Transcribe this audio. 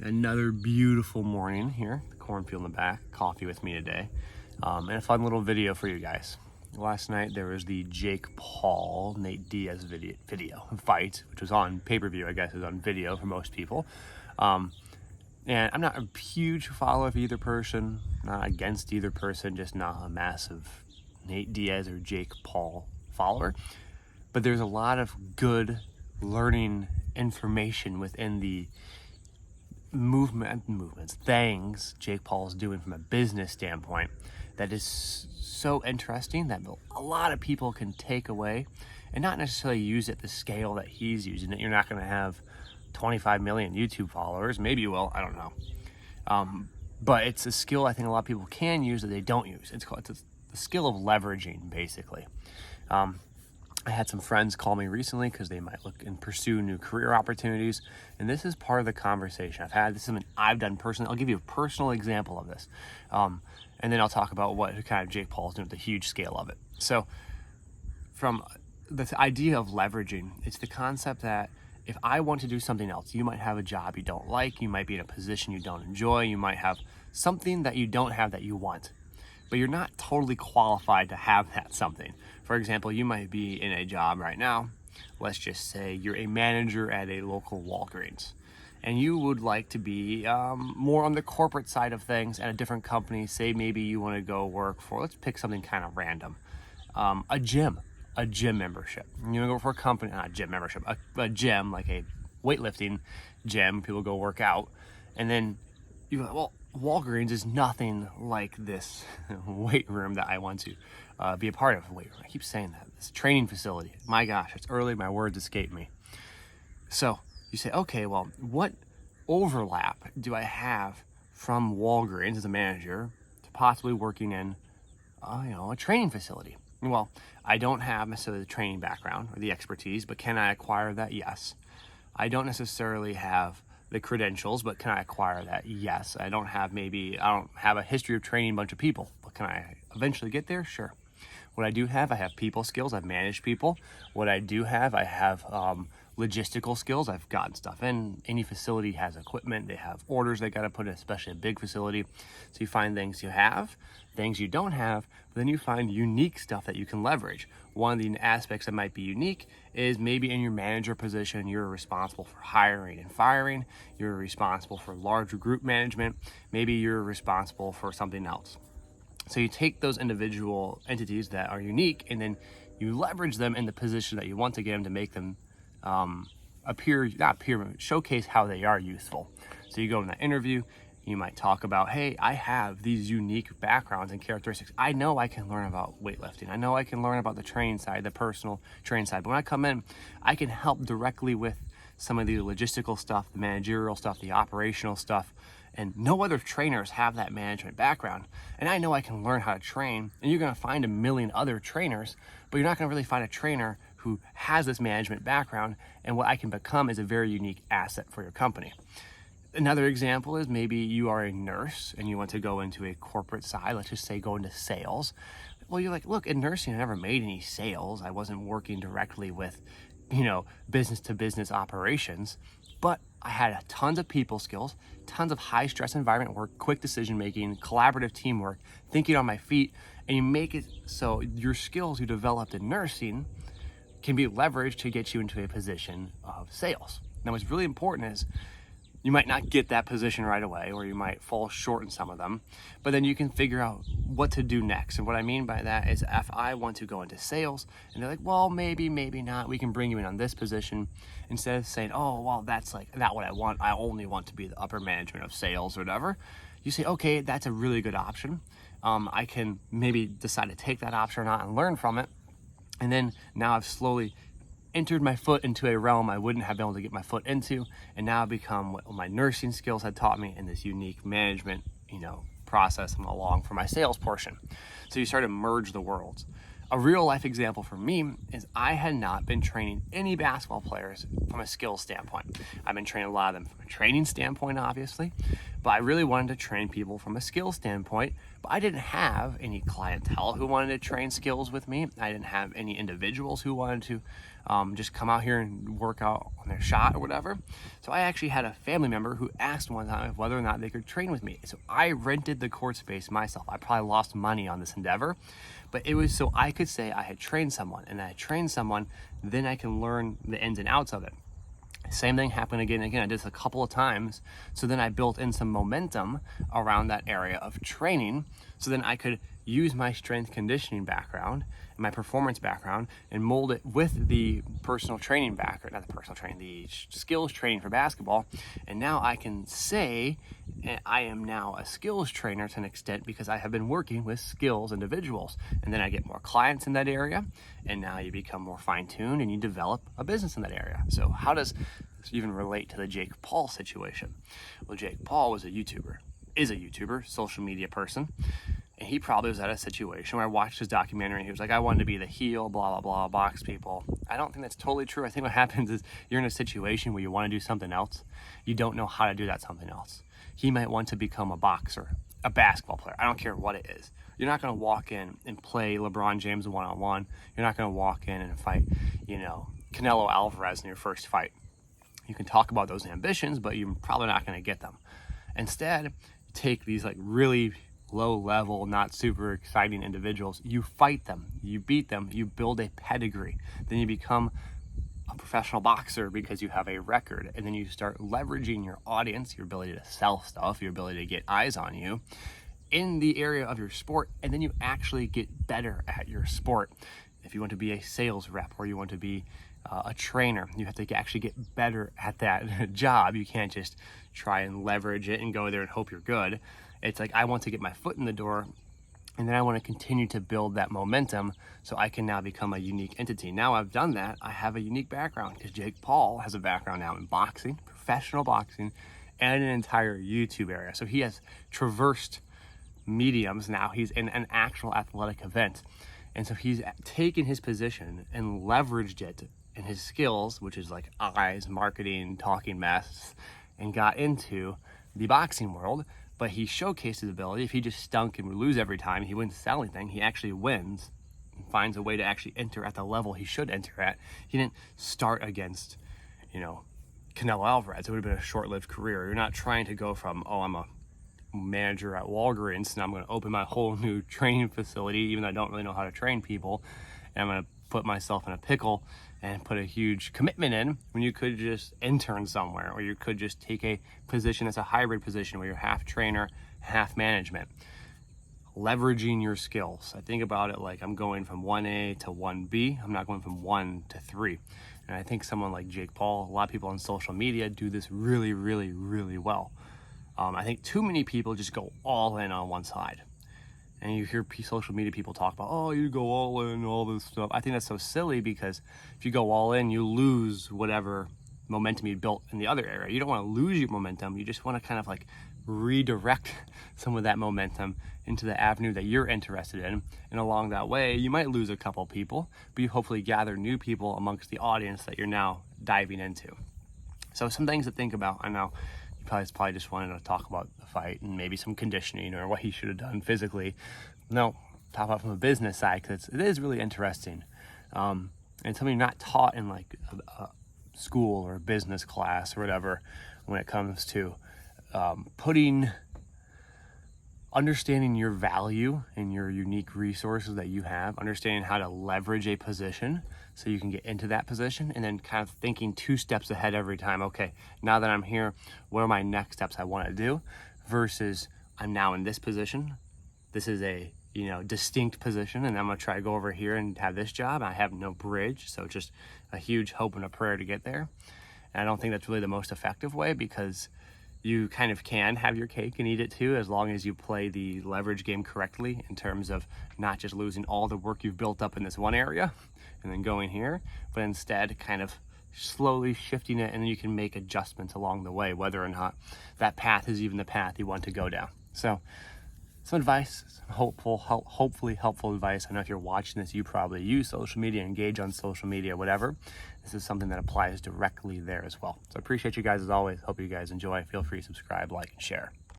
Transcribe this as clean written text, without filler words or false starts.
Another beautiful morning here, the cornfield in the back, coffee with me today, and a fun little video for you guys. Last night there was the Jake Paul, Nate Diaz video fight, which was on pay-per-view, I guess it was on video for most people. And I'm not a huge follower of either person, not against either person, just not a massive Nate Diaz or Jake Paul follower. But there's a lot of good learning information within the things Jake Paul is doing from a business standpoint that is so interesting that a lot of people can take away and not necessarily use at the scale that he's using it. You're not going to have 25 million YouTube followers. Maybe you will, I don't know. But it's a skill I think a lot of people can use that they don't use. It's the skill of leveraging, basically. I had some friends call me recently because they might look and pursue new career opportunities. And this is part of the conversation I've had. This is something I've done personally. I'll give you a personal example of this. And then I'll talk about what kind of Jake Paul's doing with the huge scale of it. So from the idea of leveraging, it's the concept that if I want to do something else, you might have a job you don't like, you might be in a position you don't enjoy, you might have something that you don't have that you want, but you're not totally qualified to have that something. For example, you might be in a job right now. Let's just say you're a manager at a local Walgreens, and you would like to be more on the corporate side of things at a different company. Say maybe you want to go work for, let's pick something kind of random, a gym membership. You want to go for a company, not a gym membership, a gym, like a weightlifting gym. People go work out, and then you go, well, Walgreens is nothing like this weight room that I want to be a part of. Weight room. I keep saying that. This training facility. My gosh, it's early. My words escape me. So you say, okay, well, what overlap do I have from Walgreens as a manager to possibly working in, a training facility? Well, I don't have necessarily the training background or the expertise, but can I acquire that? Yes. I don't necessarily have the credentials, but can I acquire that? Yes. I don't have a history of training a bunch of people, but can I eventually get there? Sure. What I do have, I have people skills. I've managed people. What I do have, I have logistical skills. I've gotten stuff in. Any facility has equipment. They have orders they got to put in, especially a big facility. So you find things you have, things you don't have, but then you find unique stuff that you can leverage. One of the aspects that might be unique is maybe in your manager position, you're responsible for hiring and firing. You're responsible for larger group management. Maybe you're responsible for something else. So you take those individual entities that are unique and then you leverage them in the position that you want to get them to make them showcase how they are useful. So you go in that interview, you might talk about, hey, I have these unique backgrounds and characteristics. I know I can learn about weightlifting. I know I can learn about the training side, the personal training side. But when I come in, I can help directly with some of the logistical stuff, the managerial stuff, the operational stuff. And no other trainers have that management background. And I know I can learn how to train. And you're going to find a million other trainers, but you're not going to really find a trainer who has this management background. And what I can become is a very unique asset for your company. Another example is maybe you are a nurse and you want to go into a corporate side. Let's just say go into sales. Well, you're like, look, in nursing, I never made any sales. I wasn't working directly with, business to business operations, but I had tons of people skills, tons of high stress environment work, quick decision making, collaborative teamwork, thinking on my feet, and you make it so your skills you developed in nursing can be leveraged to get you into a position of sales. Now, what's really important is you might not get that position right away, or you might fall short in some of them, but then you can figure out what to do next. And what I mean by that is if I want to go into sales and they're like, well, maybe not, we can bring you in on this position, instead of saying, oh, well, that's like not what I want. I only want to be the upper management of sales or whatever. You say, okay, that's a really good option. I can maybe decide to take that option or not and learn from it. And then now I've slowly entered my foot into a realm I wouldn't have been able to get my foot into, and now become what my nursing skills had taught me in this unique management, process along for my sales portion. So you start to merge the worlds. A real life example for me is I had not been training any basketball players from a skills standpoint. I've been training a lot of them from a training standpoint, obviously, but I really wanted to train people from a skill standpoint, but I didn't have any clientele who wanted to train skills with me. I didn't have any individuals who wanted to just come out here and work out on their shot or whatever. So I actually had a family member who asked one time whether or not they could train with me. So I rented the court space myself. I probably lost money on this endeavor, but it was so I could say I had trained someone, and I trained someone, then I can learn the ins and outs of it. Same thing happened again and again. I did this a couple of times. So then I built in some momentum around that area of training. So then I could use my strength conditioning background and my performance background and mold it with the personal training background, not the personal training, the skills training for basketball. And now I can say I am now a skills trainer to an extent because I have been working with skills individuals. And then I get more clients in that area. And now you become more fine-tuned and you develop a business in that area. So how does this even relate to the Jake Paul situation? Well, Jake Paul is a YouTuber, social media person. And he probably was at a situation where I watched his documentary and he was like, I wanted to be the heel, blah, blah, blah, box people. I don't think that's totally true. I think what happens is you're in a situation where you want to do something else. You don't know how to do that something else. He might want to become a boxer, a basketball player. I don't care what it is. You're not going to walk in and play LeBron James one-on-one. You're not going to walk in and fight, Canelo Alvarez in your first fight. You can talk about those ambitions, but you're probably not going to get them. Instead, take these really low level, not super exciting individuals, you fight them, you beat them, you build a pedigree, then you become a professional boxer because you have a record, and then you start leveraging your audience, your ability to sell stuff, your ability to get eyes on you in the area of your sport, and then you actually get better at your sport. If you want to be a sales rep or you want to be a trainer, you have to actually get better at that job. You can't just try and leverage it and go there and hope you're good. It's like, I want to get my foot in the door, and then I want to continue to build that momentum so I can now become a unique entity. Now I've done that, I have a unique background because Jake Paul has a background now in boxing, professional boxing, and an entire YouTube area. So he has traversed mediums. Now he's in an actual athletic event. And so he's taken his position and leveraged it in his skills, which is like eyes, marketing, talking mess, and got into the boxing world. But he showcased his ability. If he just stunk and would lose every time, he wouldn't sell anything. He actually wins and finds a way to actually enter at the level he should enter at. He didn't start against, Canelo Alvarez. It would have been a short-lived career. You're not trying to go from, I'm a manager at Walgreens and I'm going to open my whole new training facility, even though I don't really know how to train people, and I'm going to put myself in a pickle and put a huge commitment in, when you could just intern somewhere, or you could just take a position that's a hybrid position where you're half trainer, half management. Leveraging your skills. I think about it like I'm going from 1A to 1B. I'm not going from 1 to 3. And I think someone like Jake Paul, a lot of people on social media do this really, really, really well. I think too many people just go all in on one side. And you hear social media people talk about, you go all in, all this stuff. I think that's so silly, because if you go all in, you lose whatever momentum you built in the other area. You don't want to lose your momentum. You just want to kind of redirect some of that momentum into the avenue that you're interested in. And along that way, you might lose a couple people, but you hopefully gather new people amongst the audience that you're now diving into. So some things to think about. I know you probably just wanted to talk about the fight and maybe some conditioning or what he should have done physically. No, talk about from a business side, because it is really interesting. And something you're not taught in a school or a business class or whatever when it comes to understanding your value and your unique resources that you have, understanding how to leverage a position so you can get into that position, and then kind of thinking 2 steps ahead every time. Okay, now that I'm here, what are my next steps I want to do, versus I'm now in this position. This is a distinct position, and I'm going to try to go over here and have this job. I have no bridge, so just a huge hope and a prayer to get there. And I don't think that's really the most effective way, because you kind of can have your cake and eat it too, as long as you play the leverage game correctly, in terms of not just losing all the work you've built up in this one area and then going here, but instead kind of slowly shifting it, and then you can make adjustments along the way, whether or not that path is even the path you want to go down. So some advice, hopefully helpful advice. I know if you're watching this, you probably use social media, engage on social media, whatever. This is something that applies directly there as well. So I appreciate you guys as always. Hope you guys enjoy. Feel free to subscribe, like, and share.